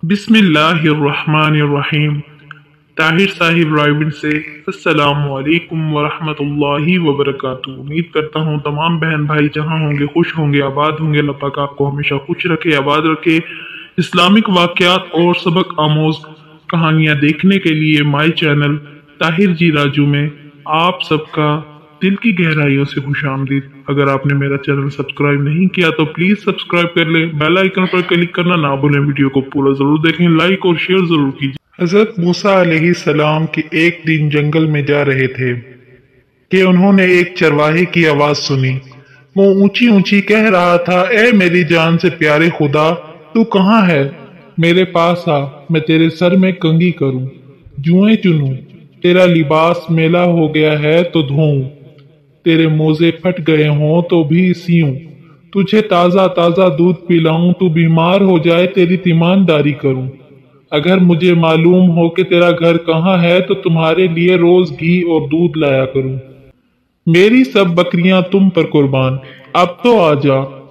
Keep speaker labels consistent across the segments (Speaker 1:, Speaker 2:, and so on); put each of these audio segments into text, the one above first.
Speaker 1: बिस्मिल्लाहिर्रहमानिर्रहीम। ताहिर साहिब रायविंड से अस्सलामु अलैकुम वरहमतुल्लाहि वबरकातुहू। उम्मीद करता हूँ तमाम बहन भाई जहाँ होंगे खुश होंगे, आबाद होंगे। अल्लाह पाक आपको हमेशा खुश रखे, आबाद रखे। इस्लामिक वाक़यात और सबक आमोज कहानियाँ देखने के लिए माई चैनल ताहिर जी राजू में आप सबका दिल की गहराइयों से खुशामदीद। अगर आपने मेरा चैनल सब्सक्राइब नहीं किया तो प्लीज सब्सक्राइब कर ले, बेल आइकन पर क्लिक करना ना भूलें। वीडियो को पूरा जरूर देखें, लाइक और शेयर जरूर कीजिए। हजरत मूसा अलैहिस्सलाम के एक दिन जंगल में जा रहे थे कि उन्होंने एक चरवाहे की आवाज सुनी। वो ऊंची ऊंची कह रहा था, ए मेरी जान से प्यारे खुदा, तू कहाँ है? मेरे पास आ, मैं तेरे सर में कंघी करूं, जुएं चुनूं, तेरा लिबास मैला हो गया है तो धोऊं, तेरे मोजे फट गए हों तो भी सीऊं, तुझे ताजा ताजा दूध पिलाऊं, तू बीमार हो जाए तेरी तीमानदारी करूं। अगर मुझे मालूम हो कि तेरा घर कहाँ है तो तुम्हारे लिए रोज घी और दूध लाया करूं। मेरी सब बकरियां तुम पर कुर्बान, अब तो आ जा।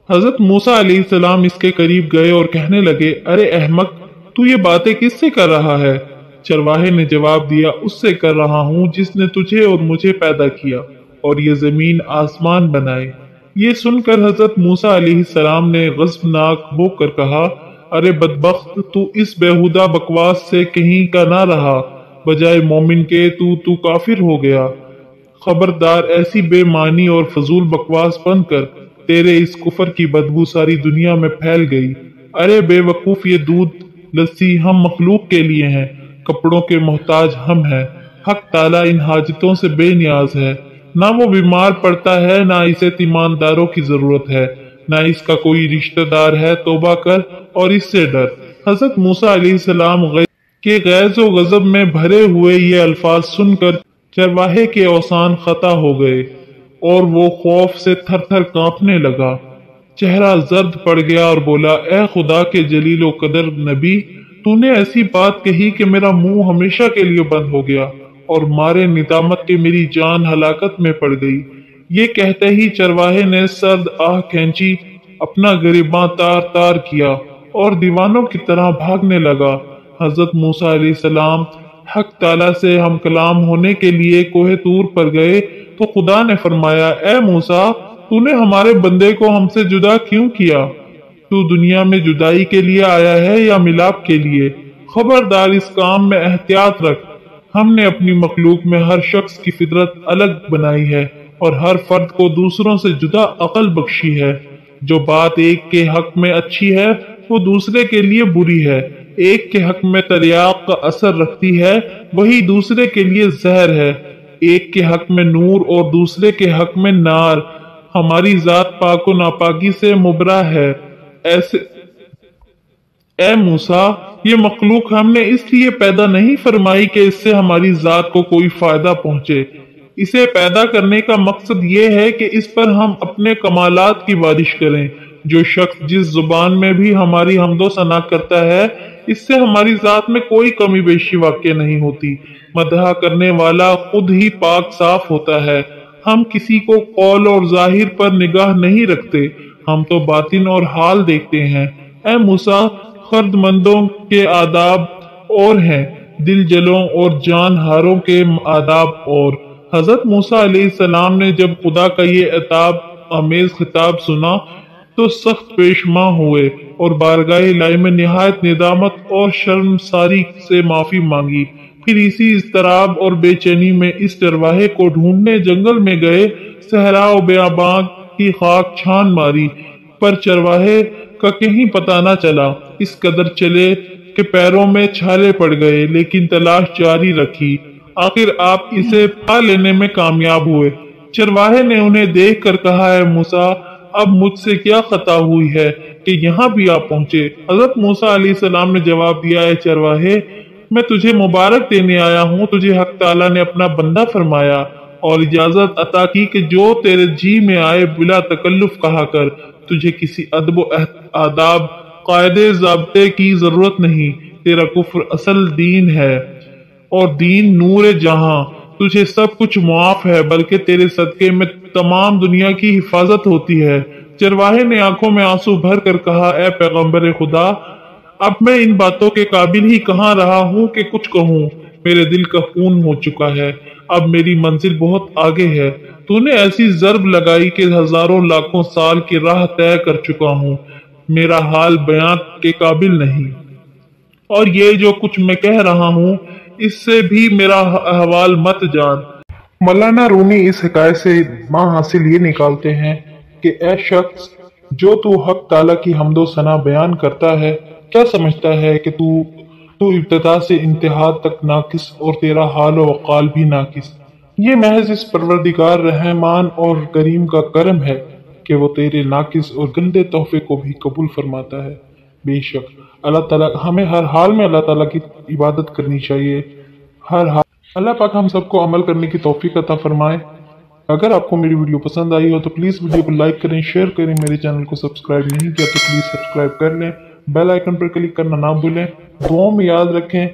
Speaker 1: हजरत मूसा अलैहिस्सलाम इसके करीब गए और कहने लगे, अरे अहमक, तू ये बातें किससे कर रहा है? चरवाहे ने जवाब दिया, उससे कर रहा हूँ जिसने तुझे और मुझे पैदा किया और ये जमीन आसमान बनाए। ये सुनकर हजरत मूसा अलैहिस्सलाम ने गज़बनाक होकर कहा, अरे बदबख्त, तू इस बेहुदा बकवास से कहीं का ना रहा, बजाय मोमिन के तू काफिर हो गया। खबरदार, ऐसी बेमानी और फजूल बकवास बंद कर, तेरे इस कुफर की बदबू सारी दुनिया में फैल गई। अरे बेवकूफ, ये दूध लस्सी हम मखलूक के लिए हैं, कपड़ों के मोहताज हम हैं। हक ताला इन हाजतों से बेनियाज है, ना वो बीमार पड़ता है, ना इसे तीमानदारों की जरूरत है, ना इसका कोई रिश्तेदार है। तौबा कर और इससे डर। हजरत मूसा अलैहिस्सलाम के गैज़ व गजब में भरे हुए ये अल्फाज सुनकर चरवाहे के औसान खता हो गए और वो खौफ से थर थर कांपने लगा। चेहरा जर्द पड़ गया और बोला, ए खुदा के जलील व कदर नबी, तूने ऐसी बात कही कि मेरा मुंह हमेशा के लिए बंद हो गया और मारे निदामत के मेरी जान हलाकत में पड़ गई। ये कहते ही चरवाहे ने सर्द आह खींची, अपना गरिबां तार तार किया और दीवानों की तरह भागने लगा। हजरत मूसा अलैहिस्सलाम हक ताला से हम कलाम होने के लिए कोहे तूर पर गए तो खुदा ने फरमाया, ए मूसा, तूने हमारे बंदे को हमसे जुदा क्यों किया? तू दुनिया में जुदाई के लिए आया है या मिलाप के लिए? खबरदार, इस काम में एहतियात रख। हमने अपनी मखलूक में हर शख्स की फितरत अलग बनाई है और हर फर्द को दूसरों से जुदा अकल बख्शी है। जो बात एक के हक में अच्छी है वो दूसरे के लिए बुरी है। एक के हक में तरियाक का असर रखती है, वही दूसरे के लिए जहर है। एक के हक में नूर और दूसरे के हक में नार। हमारी जात पाको नापाकी से मुबरा है। ऐसे ए मूसा, ये मखलूक हमने इसलिए पैदा नहीं फरमाई कि इससे हमारी जात को कोई फायदा पहुंचे। इसे पैदा करने का मकसद ये है कि इस पर हम अपने कमालात की बारिश करें। जो शख्स जिस जुबान में भी हमारी हम्दो सना करता है, इससे हमारी जात में कोई कमी बेशी वाक़ई नहीं होती। मदह करने वाला खुद ही पाक साफ होता है। हम किसी को कौल और जाहिर पर निगाह नहीं रखते, हम तो बातिन और हाल देखते हैं। ए मूसा, खर्दमंदों के आदाब और हैं, दिल जलों और जान हारों के आदाब और। हजरत मूसा अलैहिस्सलाम ने जब खुदा का ये अताब आमेज खिताब सुना तो सख्त पेशमा हुए और बारगाह इलाही में निहायत निदामत और शर्मसारी से माफी मांगी। फिर इसी इस्तराब और बेचैनी में इस चरवाहे को ढूंढने जंगल में गए। सहरा और बेआबान की खाक छान मारी, पर चरवाहे का कहीं पता न चला। इस कदर चले कि पैरों में छाले पड़ गए, लेकिन तलाश जारी रखी। आखिर आप इसे पा लेने में कामयाब हुए। चरवाहे ने उन्हें देख कर कहा, है मूसा, अब मुझसे क्या खता हुई है कि यहाँ भी आप पहुंचे? हजरत मूसा अलैहिस्सलाम ने जवाब दिया, है चरवाहे, मैं तुझे मुबारक देने आया हूँ। तुझे हक ताला ने अपना बंदा फरमाया और इजाजत अता की कि जो तेरे जी में आए बिला तकल्लुफ कहा कर। तुझे किसी अदब आदाब कायदे ज़ाब्ते की जरूरत नहीं। तेरा कुफ्र असल दीन है और दीन नूर जहां। तुझे सब कुछ मुआफ है, बल्कि तेरे सदके में तमाम दुनिया की हिफाजत होती है। चरवाहे ने आंखों में आंसू भर कर कहा, ए पैगंबर खुदा, अब मैं इन बातों के काबिल ही कहाँ रहा हूँ कि कुछ कहूँ। मेरे दिल का खून हो चुका है, अब मेरी मंजिल बहुत आगे है। तूने ऐसी ज़र्ब लगाई कि हजारों लाखों साल की राह तय कर चुका हूँ। मेरा हाल बयां के काबिल नहीं, और ये जो कुछ मैं कह रहा हूँ इससे भी मेरा हवाल मत जान। मौलाना रूमी इस हिकायत से मां हासिल ये निकालते हैं कि ए शख्स, जो तू हक ताला की हम्दो सना बयान करता है, क्या समझता है कि तू तू इब्तिदा से इंतहा तक नाकिस और तेरा हाल व वक़ाल भी नाकिस। ये महज इस परवरदिगार रहमान और करीम का करम है कि वो तेरे नाकिस और गंदे तोहफे को भी कबूल फरमाता है। बेशक अल्लाह ताला हमें हर हाल में अल्लाह ताला की इबादत करनी चाहिए। हर हाल अल्लाह पाक हम सबको अमल करने की तौफीक अता फरमाए। अगर आपको मेरी वीडियो पसंद आई हो तो प्लीज़ वीडियो को लाइक करें, शेयर करें। मेरे चैनल को सब्सक्राइब नहीं किया तो प्लीज़ सब्सक्राइब कर लें। बेल आइकन पर क्लिक करना ना भूलें। दुआओं में याद रखें।